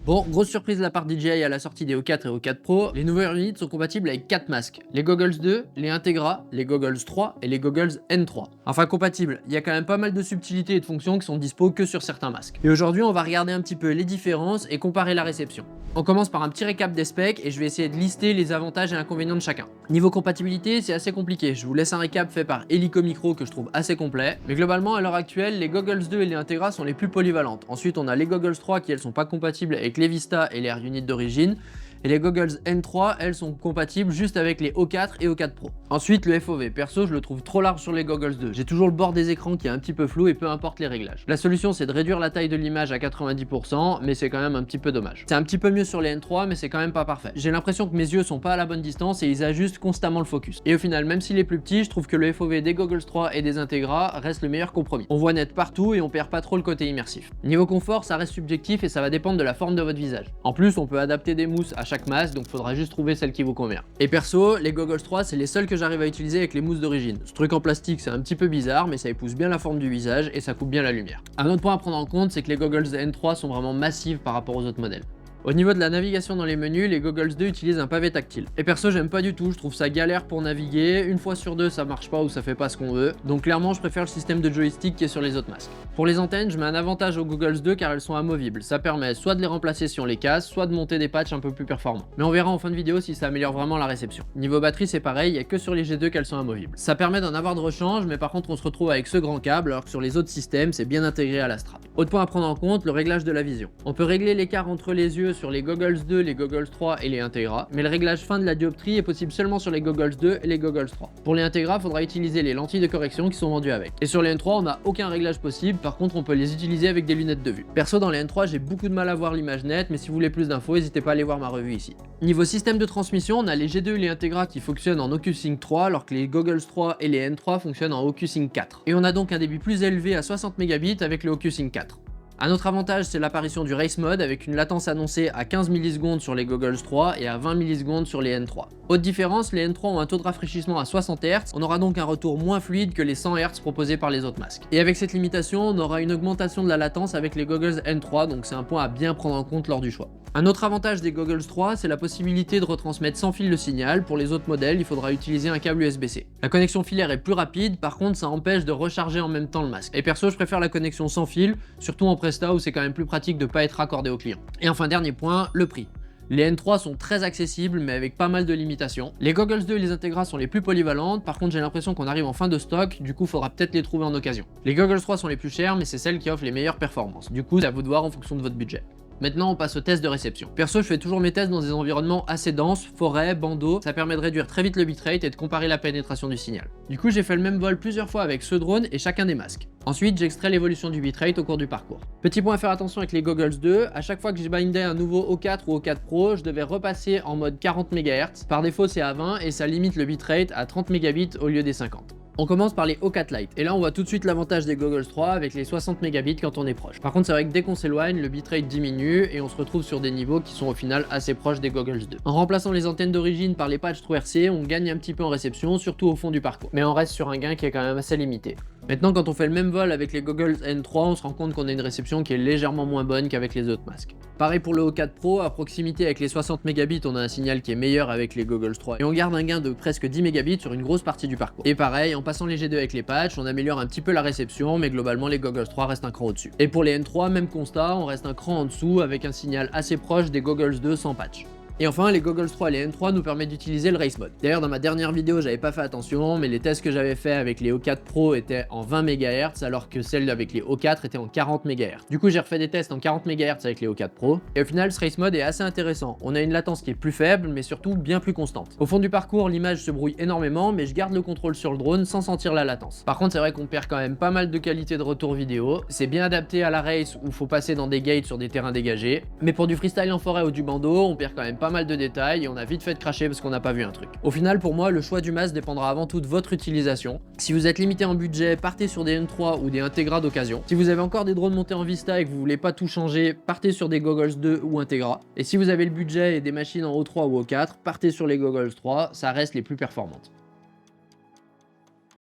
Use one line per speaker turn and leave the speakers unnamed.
Bon, grosse surprise de la part DJI à la sortie des O4 et O4 Pro, les nouveaux units sont compatibles avec 4 masques. Les Goggles 2, les Integra, les Goggles 3 et les Goggles N3. Enfin compatibles, il y a quand même pas mal de subtilités et de fonctions qui sont dispo que sur certains masques. Et aujourd'hui on va regarder un petit peu les différences et comparer la réception. On commence par un petit récap des specs et je vais essayer de lister les avantages et inconvénients de chacun. Niveau compatibilité, c'est assez compliqué, je vous laisse un récap fait par Helico Micro que je trouve assez complet, mais globalement à l'heure actuelle, les Goggles 2 et les Integra sont les plus polyvalentes. Ensuite on a les Goggles 3 qui elles sont pas compatibles avec les Vista et les Air Unit d'origine, et les Goggles N3, elles sont compatibles juste avec les O4 et O4 Pro. Ensuite, le FOV. Perso, je le trouve trop large sur les Goggles 2. J'ai toujours le bord des écrans qui est un petit peu flou et peu importe les réglages. La solution, c'est de réduire la taille de l'image à 90%, mais c'est quand même un petit peu dommage. C'est un petit peu mieux sur les N3, mais c'est quand même pas parfait. J'ai l'impression que mes yeux sont pas à la bonne distance et ils ajustent constamment le focus. Et au final, même s'il est plus petit, je trouve que le FOV des Goggles 3 et des Integra reste le meilleur compromis. On voit net partout et on perd pas trop le côté immersif. Niveau confort, ça reste subjectif et ça va dépendre de la forme de votre visage. En plus, on peut adapter des mousses à chaque masque, donc faudra juste trouver celle qui vous convient. Et perso, les Goggles 3, c'est les seuls que j'arrive à utiliser avec les mousses d'origine. Ce truc en plastique, c'est un petit peu bizarre, mais ça épouse bien la forme du visage et ça coupe bien la lumière. Un autre point à prendre en compte, c'est que les Goggles N3 sont vraiment massives par rapport aux autres modèles. Au niveau de la navigation dans les menus, les Goggles 2 utilisent un pavé tactile. Et perso, j'aime pas du tout, je trouve ça galère pour naviguer, une fois sur deux ça marche pas ou ça fait pas ce qu'on veut, donc clairement je préfère le système de joystick qui est sur les autres masques. Pour les antennes, je mets un avantage aux Goggles 2 car elles sont amovibles, ça permet soit de les remplacer si on les casse, soit de monter des patchs un peu plus performants. Mais on verra en fin de vidéo si ça améliore vraiment la réception. Niveau batterie c'est pareil, il y a que sur les G2 qu'elles sont amovibles. Ça permet d'en avoir de rechange, mais par contre on se retrouve avec ce grand câble alors que sur les autres systèmes c'est bien intégré à la strap. Autre point à prendre en compte, le réglage de la vision. On peut régler l'écart entre les yeux sur les Goggles 2, les Goggles 3 et les Integra, mais le réglage fin de la dioptrie est possible seulement sur les Goggles 2 et les Goggles 3. Pour les Integra, il faudra utiliser les lentilles de correction qui sont vendues avec. Et sur les N3, on n'a aucun réglage possible, par contre on peut les utiliser avec des lunettes de vue. Perso, dans les N3, j'ai beaucoup de mal à voir l'image nette, mais si vous voulez plus d'infos, n'hésitez pas à aller voir ma revue ici. Niveau système de transmission, on a les G2 et les Integra qui fonctionnent en OcuSync 3, alors que les Goggles 3 et les N3 fonctionnent en OcuSync 4. Et on a donc un débit plus élevé à 60 Mbps avec le OcuSync 4. Un autre avantage, c'est l'apparition du Race Mode avec une latence annoncée à 15 millisecondes sur les Goggles 3 et à 20 millisecondes sur les N3. Autre différence, les N3 ont un taux de rafraîchissement à 60 Hz, on aura donc un retour moins fluide que les 100 Hz proposés par les autres masques. Et avec cette limitation, on aura une augmentation de la latence avec les Goggles N3, donc c'est un point à bien prendre en compte lors du choix. Un autre avantage des Goggles 3, c'est la possibilité de retransmettre sans fil le signal. Pour les autres modèles, il faudra utiliser un câble USB-C. La connexion filaire est plus rapide, par contre ça empêche de recharger en même temps le masque. Et perso, je préfère la connexion sans fil, surtout en Presta où c'est quand même plus pratique de pas être raccordé au client. Et enfin dernier point, le prix. Les N3 sont très accessibles mais avec pas mal de limitations. Les Goggles 2 et les Integra sont les plus polyvalentes, par contre j'ai l'impression qu'on arrive en fin de stock, du coup faudra peut-être les trouver en occasion. Les Goggles 3 sont les plus chers mais c'est celles qui offrent les meilleures performances, du coup c'est à vous de voir en fonction de votre budget. Maintenant on passe au test de réception. Perso je fais toujours mes tests dans des environnements assez denses, forêt, bandeau, ça permet de réduire très vite le bitrate et de comparer la pénétration du signal. Du coup j'ai fait le même vol plusieurs fois avec ce drone et chacun des masques. Ensuite j'extrais l'évolution du bitrate au cours du parcours. Petit point à faire attention avec les Goggles 2, à chaque fois que je bindais un nouveau O4 ou O4 Pro, je devais repasser en mode 40 MHz, par défaut c'est à 20 et ça limite le bitrate à 30 Mbps au lieu des 50. On commence par les O4 Lite, et là on voit tout de suite l'avantage des Goggles 3 avec les 60 Mbps quand on est proche. Par contre c'est vrai que dès qu'on s'éloigne, le bitrate diminue et on se retrouve sur des niveaux qui sont au final assez proches des Goggles 2. En remplaçant les antennes d'origine par les patchs TrueRC, on gagne un petit peu en réception, surtout au fond du parcours. Mais on reste sur un gain qui est quand même assez limité. Maintenant quand on fait le même vol avec les Goggles N3, on se rend compte qu'on a une réception qui est légèrement moins bonne qu'avec les autres masques. Pareil pour le O4 Pro, à proximité avec les 60 Mbps, on a un signal qui est meilleur avec les Goggles 3 et on garde un gain de presque 10 Mbps sur une grosse partie du parcours. Et pareil, en passant les G2 avec les patchs, on améliore un petit peu la réception, mais globalement les Goggles 3 restent un cran au-dessus. Et pour les N3, même constat, on reste un cran en dessous avec un signal assez proche des Goggles 2 sans patch. Et enfin, les Goggles 3 et les N3 nous permettent d'utiliser le Race Mode. D'ailleurs, dans ma dernière vidéo, j'avais pas fait attention, mais les tests que j'avais fait avec les O4 Pro étaient en 20 MHz, alors que celles avec les O4 étaient en 40 MHz. Du coup, j'ai refait des tests en 40 MHz avec les O4 Pro, et au final, ce Race Mode est assez intéressant. On a une latence qui est plus faible, mais surtout bien plus constante. Au fond du parcours, l'image se brouille énormément, mais je garde le contrôle sur le drone sans sentir la latence. Par contre, c'est vrai qu'on perd quand même pas mal de qualité de retour vidéo. C'est bien adapté à la race où il faut passer dans des gates sur des terrains dégagés, mais pour du freestyle en forêt ou du bandeau, on perd quand même pas mal de détails, on a vite fait de cracher parce qu'on n'a pas vu un truc. Au final, pour moi, le choix du masque dépendra avant tout de votre utilisation. Si vous êtes limité en budget, partez sur des N3 ou des Integra d'occasion. Si vous avez encore des drones montés en Vista et que vous voulez pas tout changer, partez sur des Goggles 2 ou Integra. Et si vous avez le budget et des machines en O3 ou O4, partez sur les Goggles 3, ça reste les plus performantes.